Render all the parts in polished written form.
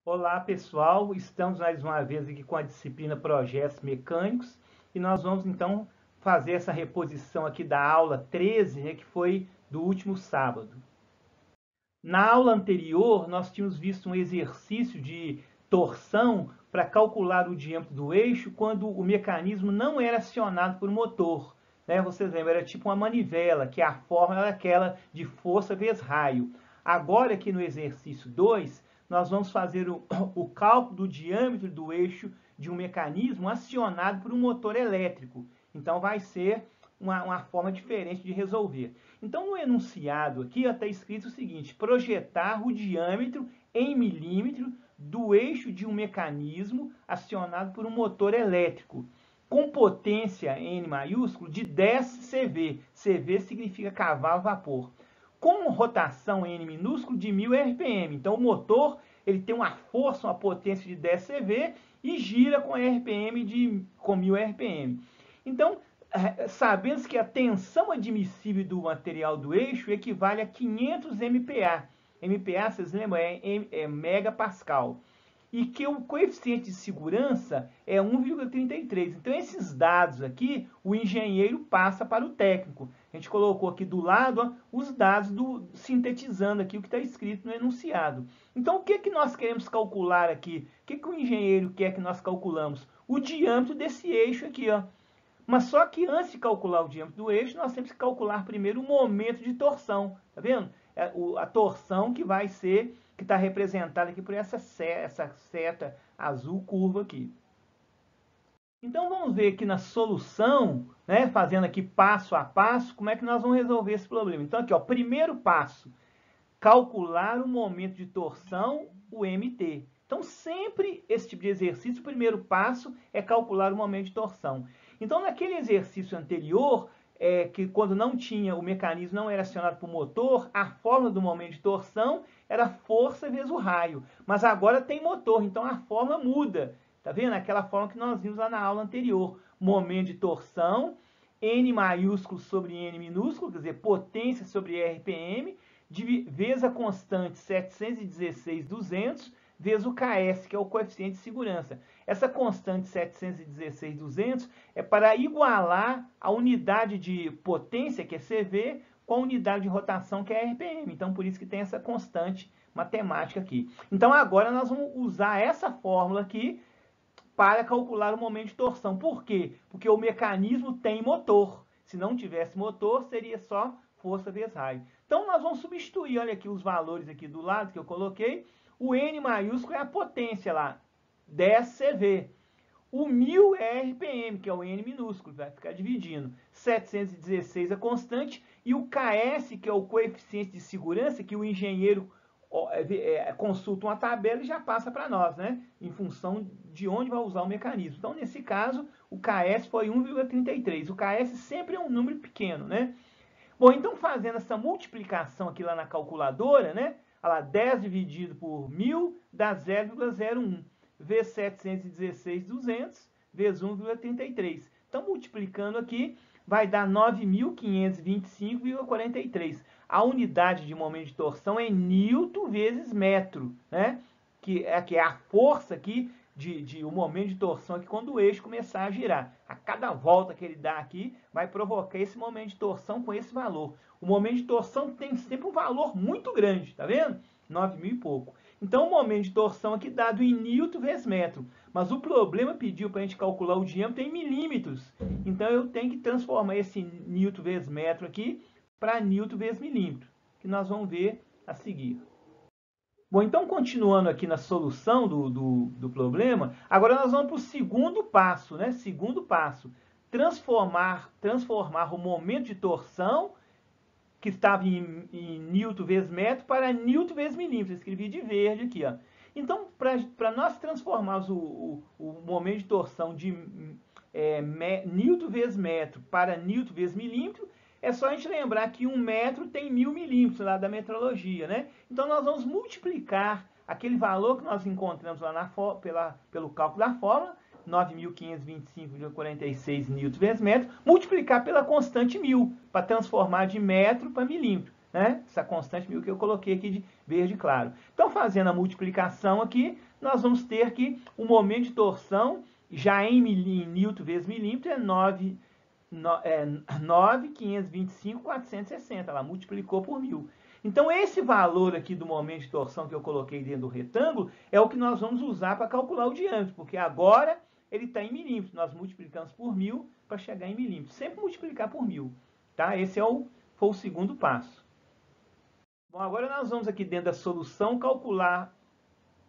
Olá, pessoal. Estamos mais uma vez aqui com a disciplina Projetos Mecânicos e nós vamos então fazer essa reposição aqui da aula 13, né, que foi do último sábado. Na aula anterior, nós tínhamos visto um exercício de torção para calcular o diâmetro do eixo quando o mecanismo não era acionado por motor, né? Vocês lembram, era tipo uma manivela, que a fórmula era aquela de força vezes raio. Agora, aqui no exercício 2, nós vamos fazer o cálculo do diâmetro do eixo de um mecanismo acionado por um motor elétrico. Então, vai ser uma forma diferente de resolver. Então, no enunciado aqui está escrito o seguinte: projetar o diâmetro em milímetro do eixo de um mecanismo acionado por um motor elétrico, com potência N maiúsculo de 10 CV. CV significa cavalo-vapor. Com rotação N minúsculo de 1000 RPM. Então, o motor ele tem uma força, uma potência de 10 CV e gira com RPM com 1000 RPM. Então, sabemos que a tensão admissível do material do eixo equivale a 500 MPa. MPa, vocês lembram, é megapascal. E que o coeficiente de segurança é 1,33. Então, esses dados aqui, o engenheiro passa para o técnico. A gente colocou aqui do lado ó, os dados, sintetizando aqui o que está escrito no enunciado. Então, o que nós queremos calcular aqui? O que o engenheiro quer que nós calculamos? O diâmetro desse eixo aqui, ó. Mas só que antes de calcular o diâmetro do eixo, nós temos que calcular primeiro o momento de torção. Tá vendo? A torção que vai ser, que está representada aqui por essa seta azul curva aqui. Então vamos ver aqui na solução, né, fazendo aqui passo a passo, como é que nós vamos resolver esse problema. Então aqui, ó, primeiro passo, calcular o momento de torção, o MT. Então sempre esse tipo de exercício, o primeiro passo é calcular o momento de torção. Então, naquele exercício anterior, que quando não tinha, o mecanismo não era acionado por motor, a fórmula do momento de torção era força vezes o raio. Mas agora tem motor, então a fórmula muda. Tá vendo? Aquela fórmula que nós vimos lá na aula anterior. Momento de torção, N maiúsculo sobre N minúsculo, quer dizer, potência sobre RPM, vezes a constante 716,200, vezes o KS, que é o coeficiente de segurança. Essa constante 716,200 é para igualar a unidade de potência, que é CV, com a unidade de rotação, que é RPM. Então, por isso que tem essa constante matemática aqui. Então, agora nós vamos usar essa fórmula aqui para calcular o momento de torção. Por quê? Porque o mecanismo tem motor. Se não tivesse motor, seria só força vezes raio. Então, nós vamos substituir, olha aqui os valores aqui do lado que eu coloquei. O N maiúsculo é a potência lá, 10 CV. O 1000 é RPM, que é o N minúsculo, vai ficar dividindo. 716 é constante. E o KS, que é o coeficiente de segurança, que o engenheiro consulta uma tabela e já passa para nós, né? Em função de onde vai usar o mecanismo. Então, nesse caso, o KS foi 1,33. O KS sempre é um número pequeno, né? Bom, então fazendo essa multiplicação aqui lá na calculadora, né? Olha lá, 10 dividido por 1000 dá 0,01. Vezes 716,200 vezes 1,33. Então, multiplicando aqui, vai dar 9.525,43. A unidade de momento de torção é Newton vezes metro, né? Que é a força aqui o momento de torção aqui quando o eixo começar a girar. A cada volta que ele dá aqui, vai provocar esse momento de torção com esse valor. O momento de torção tem sempre um valor muito grande, tá vendo? 9.000 e pouco. Então, o momento de torção aqui dado em Newton vezes metro. Mas o problema pediu para a gente calcular o diâmetro em milímetros. Então, eu tenho que transformar esse Newton vezes metro aqui para Newton vezes milímetro, que nós vamos ver a seguir. Bom, então, continuando aqui na solução do problema, agora nós vamos para o segundo passo, né? Segundo passo, transformar o momento de torção, que estava em Newton vezes metro, para Newton vezes milímetro. Eu escrevi de verde aqui, ó. Então, para nós transformarmos o momento de torção de Newton vezes metro para Newton vezes milímetro, é só a gente lembrar que 1 metro tem 1000 milímetros lá da metrologia, né? Então, nós vamos multiplicar aquele valor que nós encontramos lá pelo cálculo da fórmula, 9.525,46 newton vezes metro, multiplicar pela constante 1000, para transformar de metro para milímetro. né? Essa constante 1000 que eu coloquei aqui de verde claro. Então, fazendo a multiplicação aqui, nós vamos ter que o momento de torção, já em newton vezes milímetro, é 9.525/460. Ela multiplicou por 1000. Então, esse valor aqui do momento de torção que eu coloquei dentro do retângulo é o que nós vamos usar para calcular o diâmetro, porque agora ele está em milímetros. Nós multiplicamos por 1000 para chegar em milímetros. Sempre multiplicar por 1000. Tá? Esse foi o segundo passo. Bom, agora nós vamos aqui dentro da solução calcular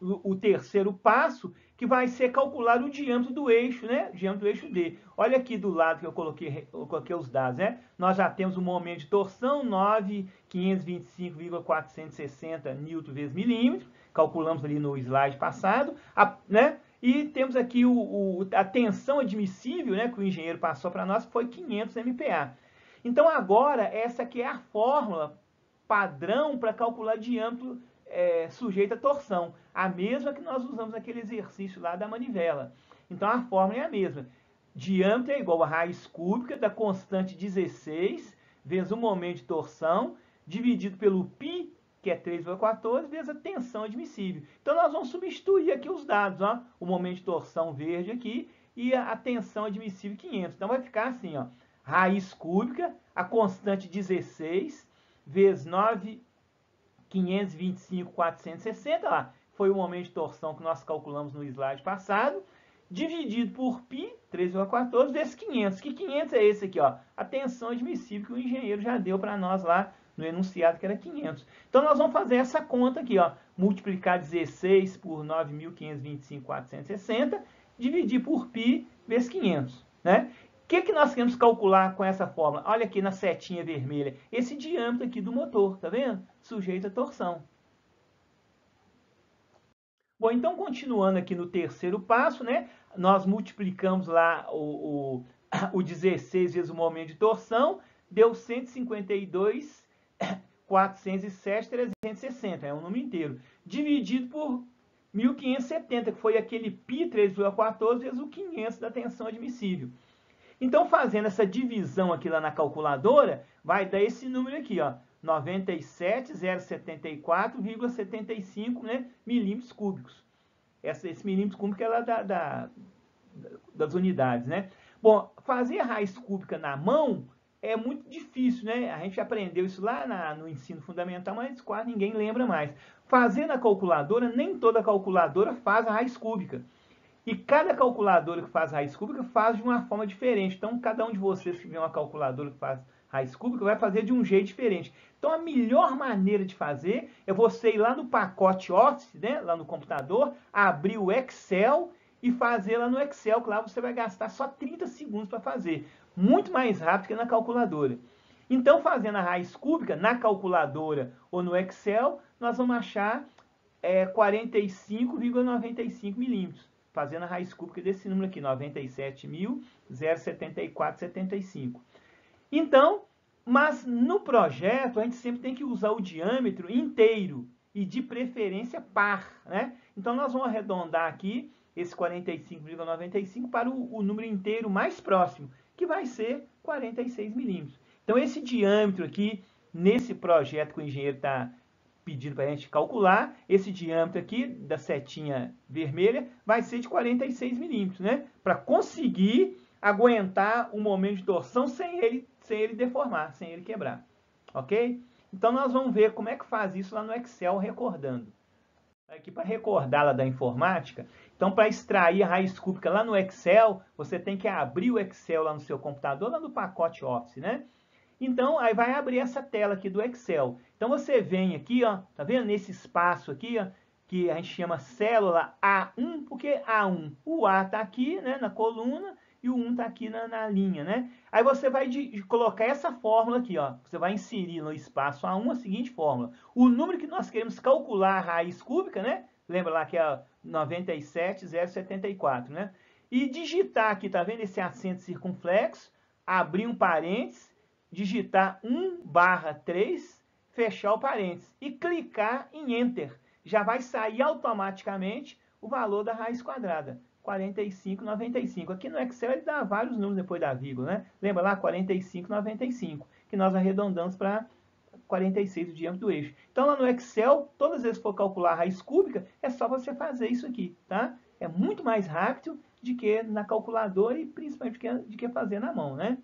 o terceiro passo, que vai ser calcular o diâmetro do eixo, né? O diâmetro do eixo D. Olha aqui do lado que eu coloquei os dados, né? Nós já temos o momento de torção, 9.525,460 newton vezes milímetro. Calculamos ali no slide passado, né? E temos aqui a tensão admissível, né? Que o engenheiro passou para nós, que foi 500 MPa. Então, agora, essa aqui é a fórmula padrão para calcular diâmetro sujeito à torção. A mesma que nós usamos naquele exercício lá da manivela. Então, a fórmula é a mesma. Diâmetro é igual a raiz cúbica da constante 16 vezes o momento de torção, dividido pelo π, que é 3,14, vezes a tensão admissível. Então, nós vamos substituir aqui os dados. Ó, o momento de torção verde aqui e a tensão admissível 500. Então, vai ficar assim, ó, raiz cúbica, a constante 16 vezes 9.525,460, lá, foi o momento de torção que nós calculamos no slide passado, dividido por π, 3,14, vezes 500. Que 500 é esse aqui, ó, a tensão admissível que o engenheiro já deu para nós lá no enunciado, que era 500. Então, nós vamos fazer essa conta aqui, ó, multiplicar 16 por 9.525,460, dividir por π vezes 500, né? O que nós queremos calcular com essa fórmula? Olha aqui na setinha vermelha, esse diâmetro aqui do motor, tá vendo? Sujeito à torção. Bom, então continuando aqui no terceiro passo, né? Nós multiplicamos lá o 16 vezes o momento de torção, deu 152.407.360, é um número inteiro, dividido por 1.570, que foi aquele π 3,14 vezes o 500 da tensão admissível. Então, fazendo essa divisão aqui lá na calculadora, vai dar esse número aqui, ó, 97.074,75, né, milímetros cúbicos. Esse milímetro cúbico é lá das unidades, né? Bom, fazer a raiz cúbica na mão é muito difícil, né? A gente aprendeu isso lá no ensino fundamental, mas quase ninguém lembra mais. Fazer na calculadora, nem toda calculadora faz a raiz cúbica. E cada calculadora que faz raiz cúbica faz de uma forma diferente. Então, cada um de vocês que tiver uma calculadora que faz raiz cúbica vai fazer de um jeito diferente. Então, a melhor maneira de fazer é você ir lá no pacote Office, né, lá no computador, abrir o Excel e fazer lá no Excel, que lá você vai gastar só 30 segundos para fazer. Muito mais rápido que na calculadora. Então, fazendo a raiz cúbica na calculadora ou no Excel, nós vamos achar 45,95 milímetros. Fazendo a raiz cúbica desse número aqui, 97.074,75. Então, mas no projeto, a gente sempre tem que usar o diâmetro inteiro e de preferência par, né? Então, nós vamos arredondar aqui esse 45,95 para o número inteiro mais próximo, que vai ser 46 milímetros. Então, esse diâmetro aqui, nesse projeto que o engenheiro está pedindo para a gente calcular, esse diâmetro aqui da setinha vermelha vai ser de 46 milímetros, né? Para conseguir aguentar o momento de torção sem ele deformar, sem ele quebrar, ok? Então, nós vamos ver como é que faz isso lá no Excel, recordando. Aqui para recordar lá da informática, então para extrair a raiz cúbica lá no Excel, você tem que abrir o Excel lá no seu computador, lá no pacote Office, né? Então, aí vai abrir essa tela aqui do Excel. Então, você vem aqui, ó, tá vendo? Nesse espaço aqui, ó, que a gente chama célula A1, porque A1, o A está aqui, né, na coluna, e o 1 está aqui na linha, né? Aí você vai colocar essa fórmula aqui, ó. Você vai inserir no espaço A1 a seguinte fórmula. O número que nós queremos calcular a raiz cúbica, né? Lembra lá que é 97.074, né? E digitar aqui, tá vendo esse acento circunflexo? Abrir um parênteses, digitar 1/3, fechar o parênteses e clicar em Enter. Já vai sair automaticamente o valor da raiz quadrada, 45,95. Aqui no Excel ele dá vários números depois da vírgula, né? Lembra lá, 45,95, que nós arredondamos para 46 o diâmetro do eixo. Então, lá no Excel, todas as vezes que for calcular a raiz cúbica, é só você fazer isso aqui, tá? É muito mais rápido do que na calculadora e principalmente do que fazer na mão, né?